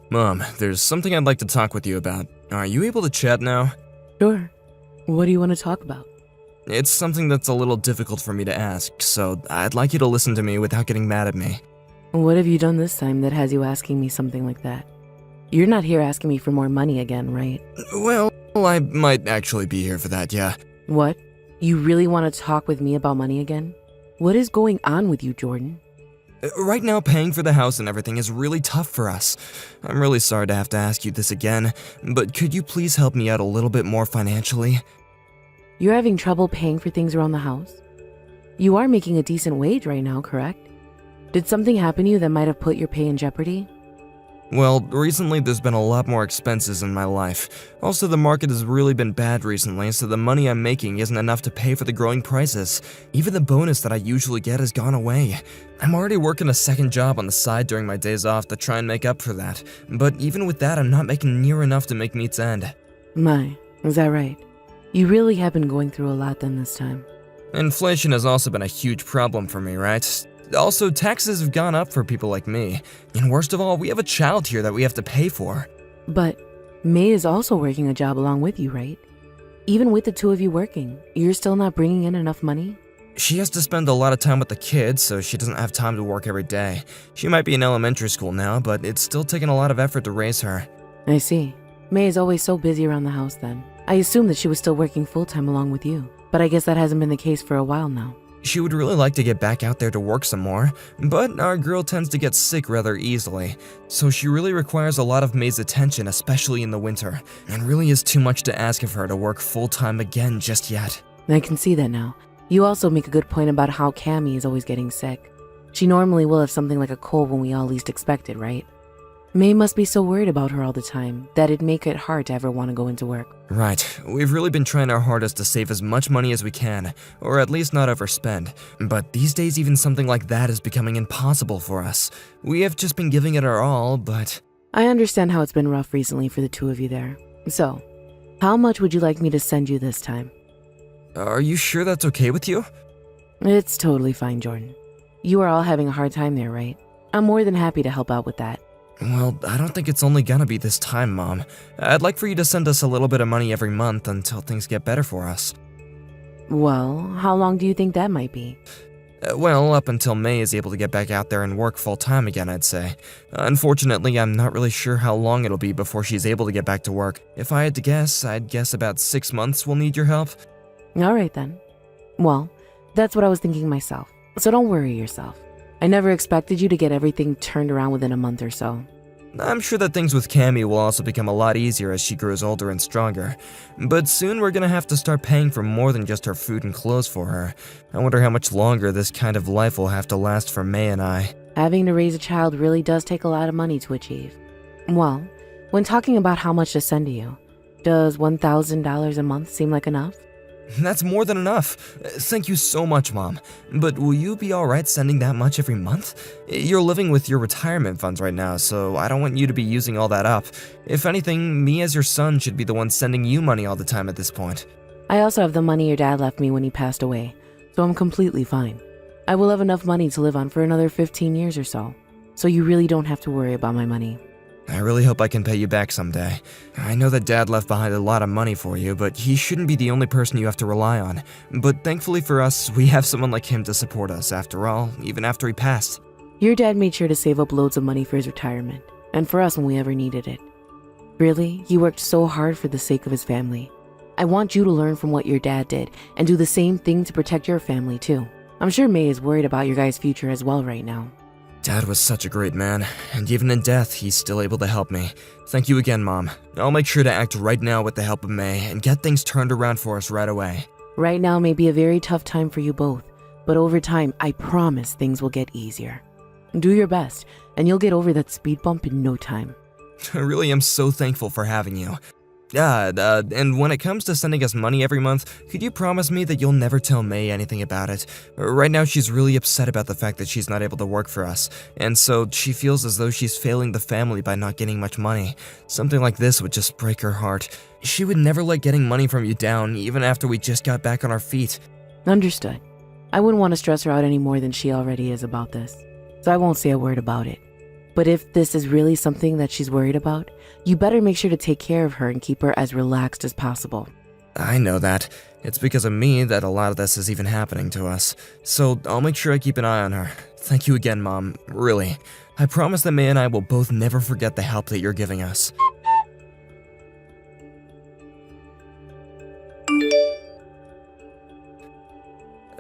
Mom, there's something I'd like to talk with you about. Are you able to chat now? Sure. What do you want to talk about? It's something that's a little difficult for me to ask, so I'd like you to listen to me without getting mad at me. What have you done this time that has you asking me something like that? You're not here asking me for more money again, right? Well, I might actually be here for that, yeah. What? You really want to talk with me about money again? What is going on with you, Jordan? Right now, paying for the house and everything is really tough for us. I'm really sorry to have to ask you this again, but could you please help me out a little bit more financially? You're having trouble paying for things around the house? You are making a decent wage right now, correct? Did something happen to you that might have put your pay in jeopardy? Well, recently there's been a lot more expenses in my life. Also, the market has really been bad recently, so the money I'm making isn't enough to pay for the growing prices. Even the bonus that I usually get has gone away. I'm already working a second job on the side during my days off to try and make up for that. But even with that, I'm not making near enough to make meets end. My, is that right? You really have been going through a lot then this time. Inflation has also been a huge problem for me, right? Also, taxes have gone up for people like me. And worst of all, we have a child here that we have to pay for. But May is also working a job along with you, right? Even with the two of you working, you're still not bringing in enough money? She has to spend a lot of time with the kids, so she doesn't have time to work every day. She might be in elementary school now, but it's still taking a lot of effort to raise her. I see. May is always so busy around the house then. I assumed that she was still working full-time along with you, but I guess that hasn't been the case for a while now. She would really like to get back out there to work some more, but our girl tends to get sick rather easily, so she really requires a lot of May's attention, especially in the winter, and really is too much to ask of her to work full-time again just yet. I can see that now. You also make a good point about how Cammy is always getting sick. She normally will have something like a cold when we all least expect it, right? May must be so worried about her all the time that it'd make it hard to ever want to go into work. Right. We've really been trying our hardest to save as much money as we can, or at least not overspend. But these days even something like that is becoming impossible for us. We have just been giving it our all, but... I understand how it's been rough recently for the two of you there. So, how much would you like me to send you this time? Are you sure that's okay with you? It's totally fine, Jordan. You are all having a hard time there, right? I'm more than happy to help out with that. Well, I don't think it's only gonna be this time, Mom. I'd like for you to send us a little bit of money every month until things get better for us. Well, how long do you think that might be? Well, up until May is able to get back out there and work full-time again, I'd say. Unfortunately, I'm not really sure how long it'll be before she's able to get back to work. If I had to guess, I'd guess about 6 months we'll need your help. All right then. Well, that's what I was thinking myself, so don't worry yourself. I never expected you to get everything turned around within a month or so. I'm sure that things with Cammy will also become a lot easier as she grows older and stronger. But soon we're gonna have to start paying for more than just her food and clothes for her. I wonder how much longer this kind of life will have to last for May and I. Having to raise a child really does take a lot of money to achieve. Well, when talking about how much to send to you, does $1,000 a month seem like enough? That's more than enough. Thank you so much, Mom. But will you be alright sending that much every month? You're living with your retirement funds right now, so I don't want you to be using all that up. If anything, me as your son should be the one sending you money all the time at this point. I also have the money your dad left me when he passed away, so I'm completely fine. I will have enough money to live on for another 15 years or so you really don't have to worry about my money. I really hope I can pay you back someday. I know that Dad left behind a lot of money for you, but he shouldn't be the only person you have to rely on. But thankfully for us, we have someone like him to support us after all, even after he passed. Your dad made sure to save up loads of money for his retirement, and for us when we ever needed it. Really, he worked so hard for the sake of his family. I want you to learn from what your dad did, and do the same thing to protect your family too. I'm sure May is worried about your guys' future as well right now. Dad was such a great man, and even in death, he's still able to help me. Thank you again, Mom. I'll make sure to act right now with the help of May and get things turned around for us right away. Right now may be a very tough time for you both, but over time, I promise things will get easier. Do your best, and you'll get over that speed bump in no time. I really am so thankful for having you. And when it comes to sending us money every month, could you promise me that you'll never tell May anything about it? Right now, she's really upset about the fact that she's not able to work for us, and so she feels as though she's failing the family by not getting much money. Something like this would just break her heart. She would never let getting money from you down, even after we just got back on our feet. Understood. I wouldn't want to stress her out any more than she already is about this, so I won't say a word about it. But if this is really something that she's worried about, you better make sure to take care of her and keep her as relaxed as possible. I know that. It's because of me that a lot of this is even happening to us. So I'll make sure I keep an eye on her. Thank you again, Mom. Really. I promise that May and I will both never forget the help that you're giving us.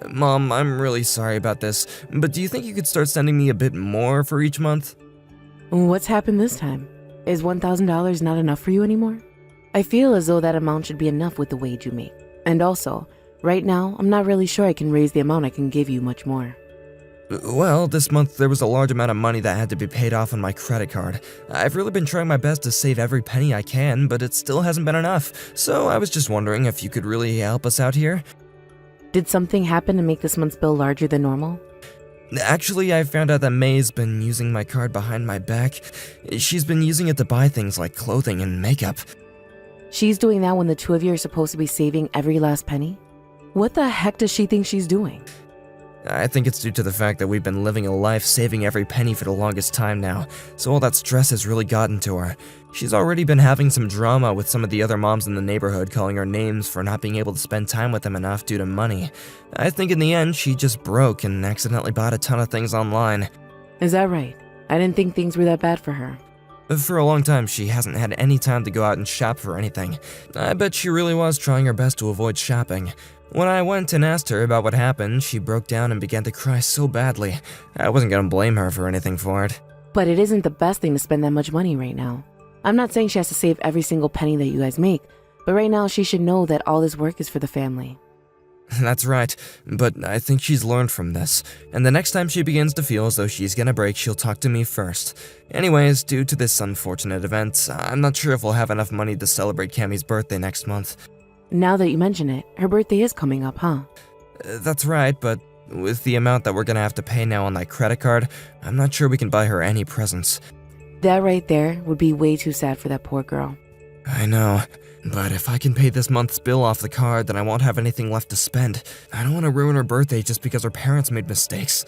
Mom, I'm really sorry about this, but do you think you could start sending me a bit more for each month? What's happened this time? Is $1,000 not enough for you anymore? I feel as though that amount should be enough with the wage you make. And also, right now, I'm not really sure I can raise the amount I can give you much more. Well, this month there was a large amount of money that had to be paid off on my credit card. I've really been trying my best to save every penny I can, but it still hasn't been enough. So I was just wondering if you could really help us out here. Did something happen to make this month's bill larger than normal? Actually, I found out that May's been using my card behind my back. She's been using it to buy things like clothing and makeup. She's doing that when the two of you are supposed to be saving every last penny? What the heck does she think she's doing? I think it's due to the fact that we've been living a life saving every penny for the longest time now, so all that stress has really gotten to her. She's already been having some drama with some of the other moms in the neighborhood calling her names for not being able to spend time with them enough due to money. I think in the end she just broke and accidentally bought a ton of things online. Is that right? I didn't think things were that bad for her. For a long time, she hasn't had any time to go out and shop for anything. I bet she really was trying her best to avoid shopping. When I went and asked her about what happened, she broke down and began to cry so badly. I wasn't gonna blame her for anything for it. But it isn't the best thing to spend that much money right now. I'm not saying she has to save every single penny that you guys make, but right now she should know that all this work is for the family. That's right, but I think she's learned from this, and the next time she begins to feel as though she's gonna break, she'll talk to me first. Anyways, due to this unfortunate event, I'm not sure if we'll have enough money to celebrate Cammie's birthday next month. Now that you mention it, her birthday is coming up, huh? That's right, but with the amount that we're gonna have to pay now on that credit card, I'm not sure we can buy her any presents. That right there would be way too sad for that poor girl. I know, but if I can pay this month's bill off the card, then I won't have anything left to spend. I don't want to ruin her birthday just because her parents made mistakes.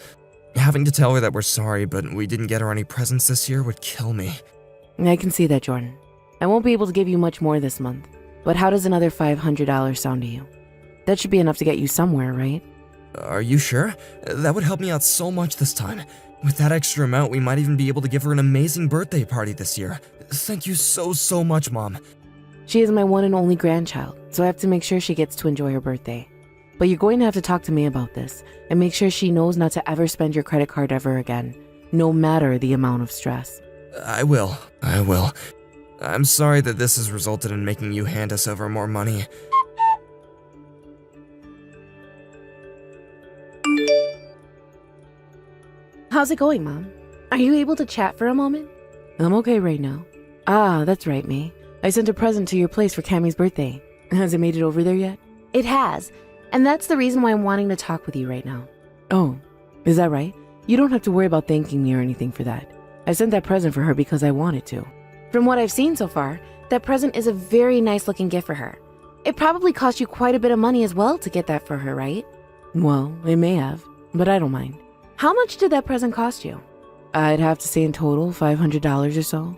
Having to tell her that we're sorry, but we didn't get her any presents this year would kill me. I can see that, Jordan. I won't be able to give you much more this month, but how does another $500 sound to you? That should be enough to get you somewhere, right? Are you sure? That would help me out so much this time. With that extra amount, we might even be able to give her an amazing birthday party this year. Thank you so much, Mom. She is my one and only grandchild, so I have to make sure she gets to enjoy her birthday. But you're going to have to talk to me about this and make sure she knows not to ever spend your credit card ever again, no matter the amount of stress. I will. I'm sorry that this has resulted in making you hand us over more money. How's it going, Mom? Are you able to chat for a moment? I'm okay right now. Ah, that's right, May. I sent a present to your place for Cammie's birthday. Has it made it over there yet? It has, and that's the reason why I'm wanting to talk with you right now. Oh, is that right? You don't have to worry about thanking me or anything for that. I sent that present for her because I wanted to. From what I've seen so far, that present is a very nice looking gift for her. It probably cost you quite a bit of money as well to get that for her, right? Well, it may have, but I don't mind. How much did that present cost you? I'd have to say in total, $500 or so.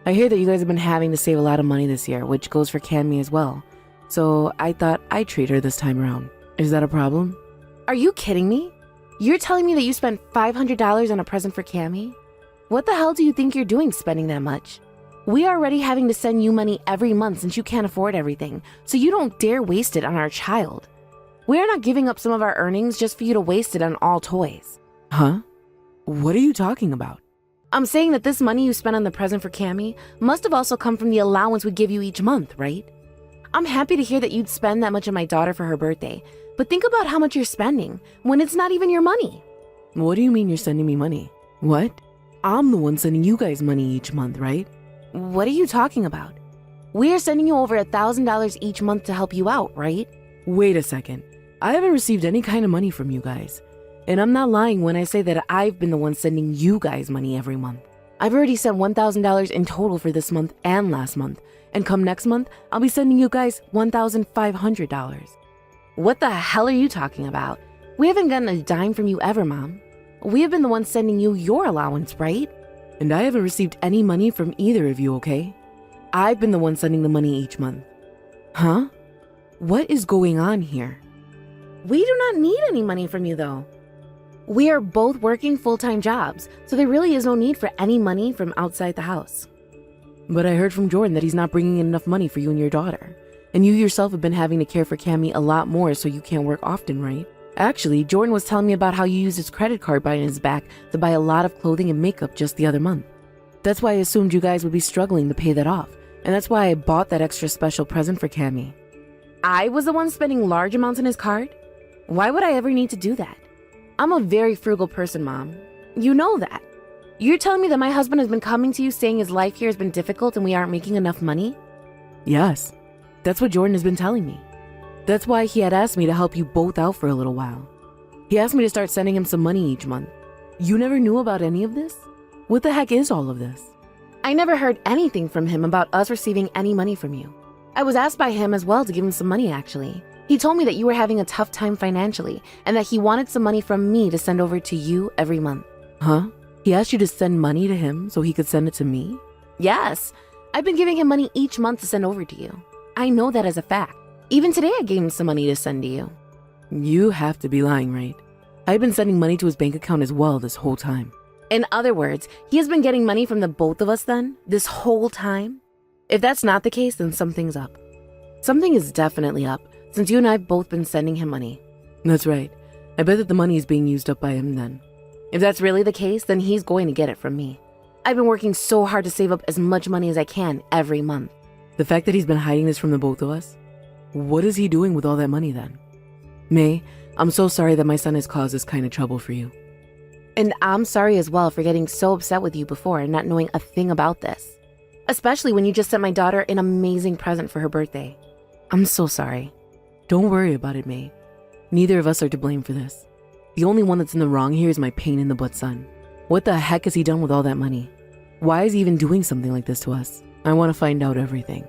I hear that you guys have been having to save a lot of money this year, which goes for Cammie as well. So I thought I'd treat her this time around. Is that a problem? Are you kidding me? You're telling me that you spent $500 on a present for Cammie? What the hell do you think you're doing spending that much? We are already having to send you money every month since you can't afford everything, so you don't dare waste it on our child. We're not giving up some of our earnings just for you to waste it on all toys. Huh? What are you talking about? I'm saying that this money you spent on the present for Cammie must have also come from the allowance we give you each month, right? I'm happy to hear that you'd spend that much on my daughter for her birthday, but think about how much you're spending when it's not even your money. What do you mean you're sending me money? What? I'm the one sending you guys money each month, right? What are you talking about? We are sending you over $1,000 each month to help you out, right? Wait a second. I haven't received any kind of money from you guys. And I'm not lying when I say that I've been the one sending you guys money every month. I've already sent $1,000 in total for this month and last month. And come next month, I'll be sending you guys $1,500. What the hell are you talking about? We haven't gotten a dime from you ever, Mom. We have been the ones sending you your allowance, right? And I haven't received any money from either of you, okay? I've been the one sending the money each month. Huh? What is going on here? We do not need any money from you, though. We are both working full-time jobs, so there really is no need for any money from outside the house. But I heard from Jordan that he's not bringing in enough money for you and your daughter. And you yourself have been having to care for Cammy a lot more, so you can't work often, right? Actually, Jordan was telling me about how you used his credit card behind his back to buy a lot of clothing and makeup just the other month. That's why I assumed you guys would be struggling to pay that off. And that's why I bought that extra special present for Cammy. I was the one spending large amounts on his card? Why would I ever need to do that? I'm a very frugal person, Mom. You know that. You're telling me that my husband has been coming to you saying his life here has been difficult and we aren't making enough money? Yes, that's what Jordan has been telling me. That's why he had asked me to help you both out for a little while. He asked me to start sending him some money each month. You never knew about any of this? What the heck is all of this? I never heard anything from him about us receiving any money from you. I was asked by him as well to give him some money, actually. He told me that you were having a tough time financially and that he wanted some money from me to send over to you every month. Huh? He asked you to send money to him so he could send it to me? Yes. I've been giving him money each month to send over to you. I know that as a fact. Even today I gave him some money to send to you. You have to be lying, right? I've been sending money to his bank account as well this whole time. In other words, he has been getting money from the both of us then, this whole time? If that's not the case, then something's up. Something is definitely up, since you and I have both been sending him money. That's right. I bet that the money is being used up by him then. If that's really the case, then he's going to get it from me. I've been working so hard to save up as much money as I can every month. The fact that he's been hiding this from the both of us? What is he doing with all that money then? May, I'm so sorry that my son has caused this kind of trouble for you. And I'm sorry as well for getting so upset with you before and not knowing a thing about this. Especially when you just sent my daughter an amazing present for her birthday. I'm so sorry. Don't worry about it, May. Neither of us are to blame for this. The only one that's in the wrong here is my pain in the butt son. What the heck has he done with all that money? Why is he even doing something like this to us? I want to find out everything.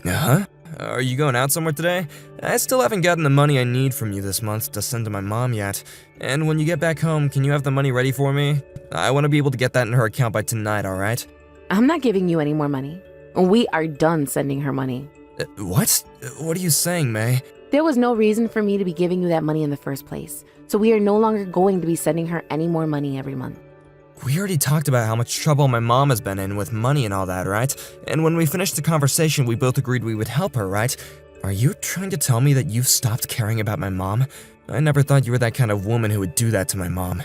Huh? Are you going out somewhere today? I still haven't gotten the money I need from you this month to send to my mom yet. And when you get back home, can you have the money ready for me? I want to be able to get that in her account by tonight, alright? I'm not giving you any more money. We are done sending her money. What? What are you saying, May? There was no reason for me to be giving you that money in the first place, so we are no longer going to be sending her any more money every month. We already talked about how much trouble my mom has been in with money and all that, right? And when we finished the conversation, we both agreed we would help her, right? Are you trying to tell me that you've stopped caring about my mom? I never thought you were that kind of woman who would do that to my mom.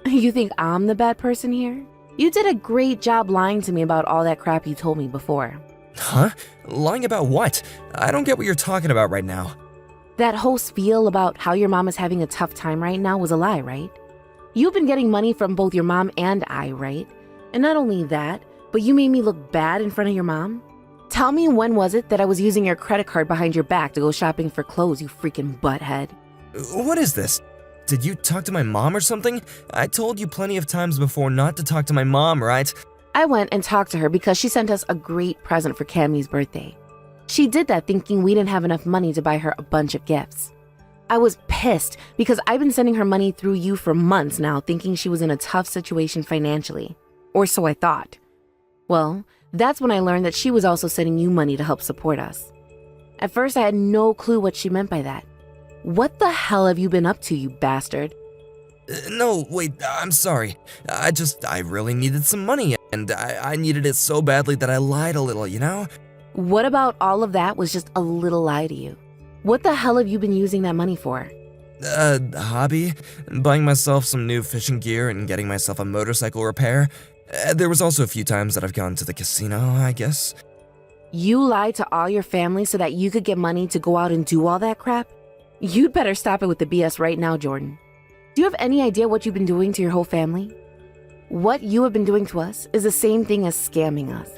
You think I'm the bad person here? You did a great job lying to me about all that crap you told me before. Huh? Lying about what? I don't get what you're talking about right now. That whole spiel about how your mom is having a tough time right now was a lie, right? You've been getting money from both your mom and I, right? And not only that, but you made me look bad in front of your mom? Tell me, when was it that I was using your credit card behind your back to go shopping for clothes, you freaking butthead? What is this? Did you talk to my mom or something? I told you plenty of times before not to talk to my mom, right? I went and talked to her because she sent us a great present for Cammy's birthday. She did that thinking we didn't have enough money to buy her a bunch of gifts. I was pissed because I've been sending her money through you for months now, thinking she was in a tough situation financially. Or so I thought. Well, that's when I learned that she was also sending you money to help support us. At first, I had no clue what she meant by that. What the hell have you been up to, you bastard? No, wait, I'm sorry. I really needed some money, and I needed it so badly that I lied a little, you know? What about all of that was just a little lie to you? What the hell have you been using that money for? Hobby? Buying myself some new fishing gear and getting myself a motorcycle repair. There was also a few times that I've gone to the casino, I guess. You lied to all your family so that you could get money to go out and do all that crap? You'd better stop it with the BS right now, Jordan. Do you have any idea what you've been doing to your whole family? What you have been doing to us is the same thing as scamming us.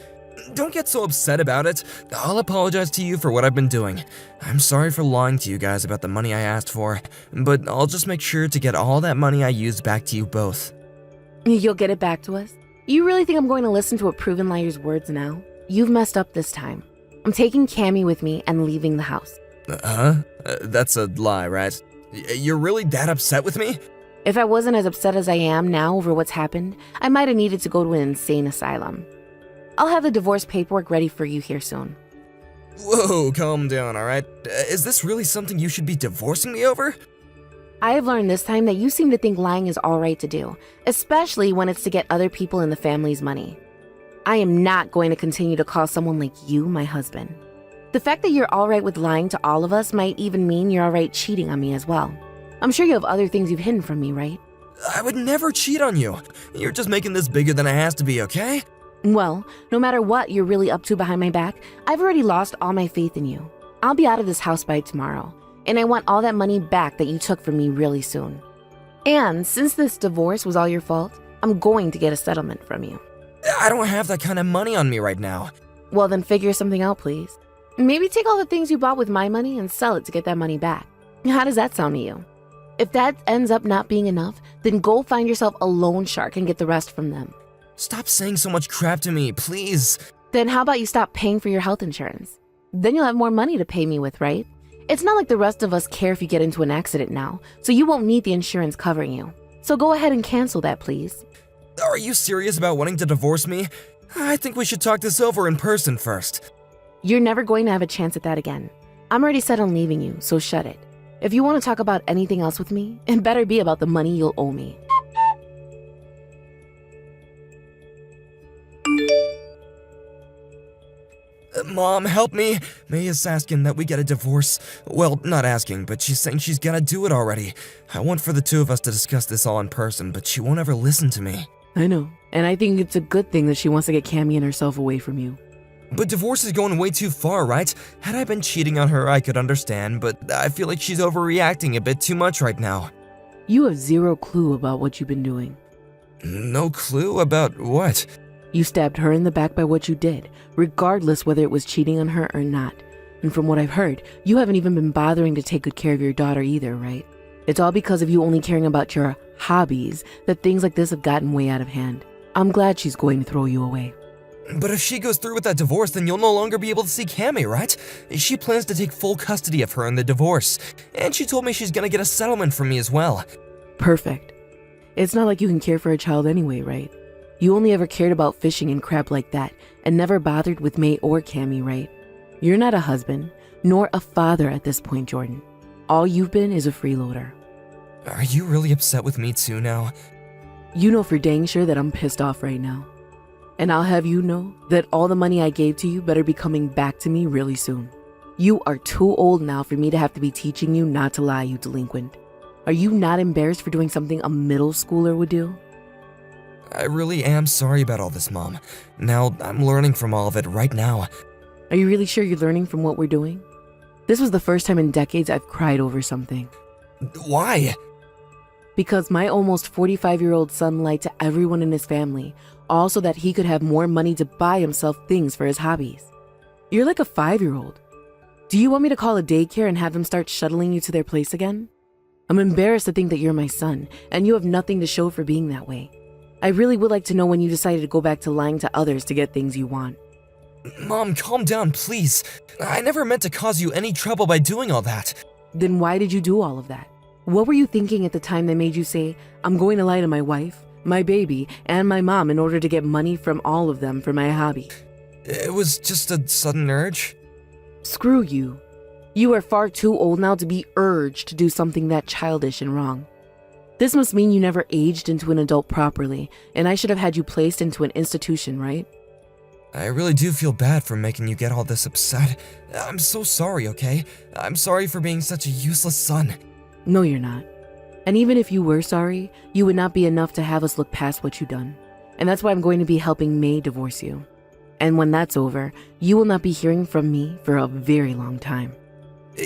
Don't get so upset about it. I'll apologize to you for what I've been doing. I'm sorry for lying to you guys about the money I asked for, but I'll just make sure to get all that money I used back to you both. You'll get it back to us? You really think I'm going to listen to a proven liar's words now? You've messed up this time. I'm taking Cammy with me and leaving the house. Huh? That's a lie, right? You're really that upset with me? If I wasn't as upset as I am now over what's happened, I might have needed to go to an insane asylum. I'll have the divorce paperwork ready for you here soon. Whoa, calm down, alright? Is this really something you should be divorcing me over? I have learned this time that you seem to think lying is alright to do, especially when it's to get other people in the family's money. I am not going to continue to call someone like you my husband. The fact that you're alright with lying to all of us might even mean you're alright cheating on me as well. I'm sure you have other things you've hidden from me, right? I would never cheat on you. You're just making this bigger than it has to be, okay? Well, no matter what you're really up to behind my back, I've already lost all my faith in you. I'll be out of this house by tomorrow, and I want all that money back that you took from me really soon. And since this divorce was all your fault, I'm going to get a settlement from you. I don't have that kind of money on me right now. Well, then figure something out, please. Maybe take all the things you bought with my money and sell it to get that money back. How does that sound to you? If that ends up not being enough, then go find yourself a loan shark and get the rest from them. Stop saying so much crap to me, please. Then how about you stop paying for your health insurance? Then you'll have more money to pay me with, right? It's not like the rest of us care if you get into an accident now, so you won't need the insurance covering you. So go ahead and cancel that, please. Are you serious about wanting to divorce me? I think we should talk this over in person first. You're never going to have a chance at that again. I'm already set on leaving you, so shut it. If you want to talk about anything else with me, it better be about the money you'll owe me. Mom, help me. May is asking that we get a divorce. Well, not asking, but she's saying she's gotta do it already. I want for the two of us to discuss this all in person, but she won't ever listen to me. I know, and I think it's a good thing that she wants to get Cammy and herself away from you. But divorce is going way too far, right? Had I been cheating on her, I could understand, but I feel like she's overreacting a bit too much right now. You have zero clue about what you've been doing. No clue about what? You stabbed her in the back by what you did, regardless whether it was cheating on her or not. And from what I've heard, you haven't even been bothering to take good care of your daughter either, right? It's all because of you only caring about your hobbies that things like this have gotten way out of hand. I'm glad she's going to throw you away. But if she goes through with that divorce, then you'll no longer be able to see Cammy, right? She plans to take full custody of her in the divorce, and she told me she's gonna get a settlement from me as well. Perfect. It's not like you can care for a child anyway, right? You only ever cared about fishing and crap like that, and never bothered with May or Cammy, right? You're not a husband, nor a father at this point, Jordan. All you've been is a freeloader. Are you really upset with me too now? You know for dang sure that I'm pissed off right now. And I'll have you know that all the money I gave to you better be coming back to me really soon. You are too old now for me to have to be teaching you not to lie, you delinquent. Are you not embarrassed for doing something a middle schooler would do? I really am sorry about all this, Mom. Now, I'm learning from all of it right now. Are you really sure you're learning from what we're doing? This was the first time in decades I've cried over something. Why? Because my almost 45-year-old son lied to everyone in his family, all so that he could have more money to buy himself things for his hobbies. You're like a 5-year-old. Do you want me to call a daycare and have them start shuttling you to their place again? I'm embarrassed to think that you're my son, and you have nothing to show for being that way. I really would like to know when you decided to go back to lying to others to get things you want. Mom, calm down, please. I never meant to cause you any trouble by doing all that. Then why did you do all of that? What were you thinking at the time that made you say, I'm going to lie to my wife, my baby, and my mom in order to get money from all of them for my hobby? It was just a sudden urge. Screw you. You are far too old now to be urged to do something that childish and wrong. This must mean you never aged into an adult properly, and I should have had you placed into an institution, right? I really do feel bad for making you get all this upset. I'm so sorry, okay? I'm sorry for being such a useless son. No, you're not. And even if you were sorry, you would not be enough to have us look past what you've done. And that's why I'm going to be helping May divorce you. And when that's over, you will not be hearing from me for a very long time.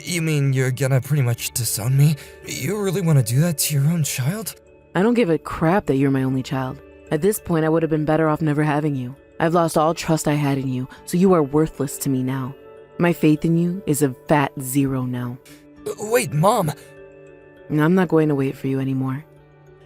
You mean you're gonna pretty much disown me? You really want to do that to your own child? I don't give a crap that you're my only child. At this point, I would have been better off never having you. I've lost all trust I had in you, so you are worthless to me now. My faith in you is a fat 0 now. Wait, Mom! I'm not going to wait for you anymore.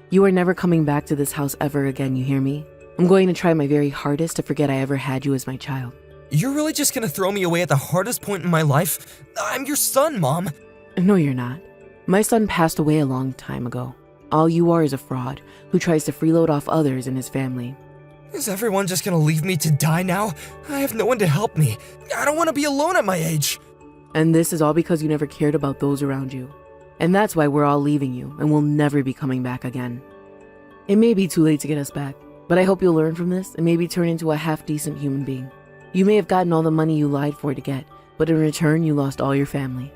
You are never coming back to this house ever again, you hear me? I'm going to try my very hardest to forget I ever had you as my child. You're really just gonna throw me away at the hardest point in my life? I'm your son, Mom! No, you're not. My son passed away a long time ago. All you are is a fraud who tries to freeload off others in his family. Is everyone just gonna leave me to die now? I have no one to help me. I don't want to be alone at my age. And this is all because you never cared about those around you. And that's why we're all leaving you and will never be coming back again. It may be too late to get us back, but I hope you'll learn from this and maybe turn into a half-decent human being. You may have gotten all the money you lied for to get, but in return you lost all your family.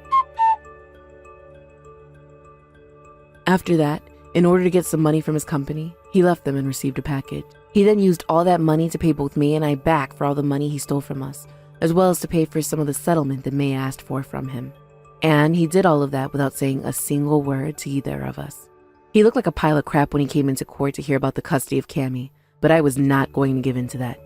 After that, in order to get some money from his company, he left them and received a package. He then used all that money to pay both May and I back for all the money he stole from us, as well as to pay for some of the settlement that May asked for from him. And he did all of that without saying a single word to either of us. He looked like a pile of crap when he came into court to hear about the custody of Cammy, but I was not going to give in to that.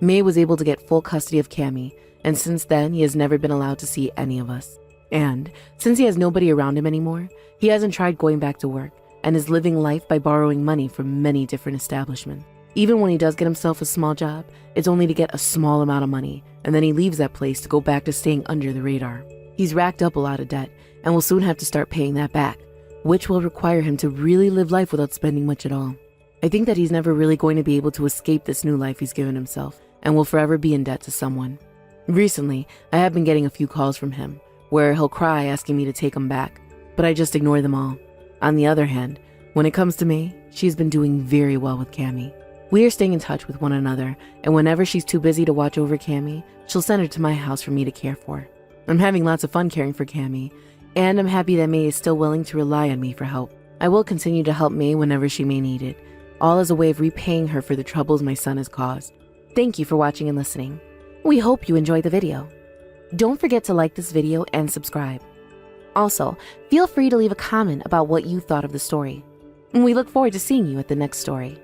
May was able to get full custody of Cammy, and since then he has never been allowed to see any of us. And since he has nobody around him anymore, he hasn't tried going back to work and is living life by borrowing money from many different establishments. Even when he does get himself a small job, it's only to get a small amount of money, and then he leaves that place to go back to staying under the radar. He's racked up a lot of debt and will soon have to start paying that back, which will require him to really live life without spending much at all. I think that he's never really going to be able to escape this new life he's given himself and will forever be in debt to someone. Recently, I have been getting a few calls from him where he'll cry asking me to take him back, but I just ignore them all. On the other hand, when it comes to May, she's been doing very well with Cammy. We are staying in touch with one another, and whenever she's too busy to watch over Cammy, she'll send her to my house for me to care for. I'm having lots of fun caring for Cammy, and I'm happy that May is still willing to rely on me for help. I will continue to help May whenever she may need it, all as a way of repaying her for the troubles my son has caused. Thank you for watching and listening. We hope you enjoyed the video. Don't forget to like this video and subscribe. Also, feel free to leave a comment about what you thought of the story. We look forward to seeing you at the next story.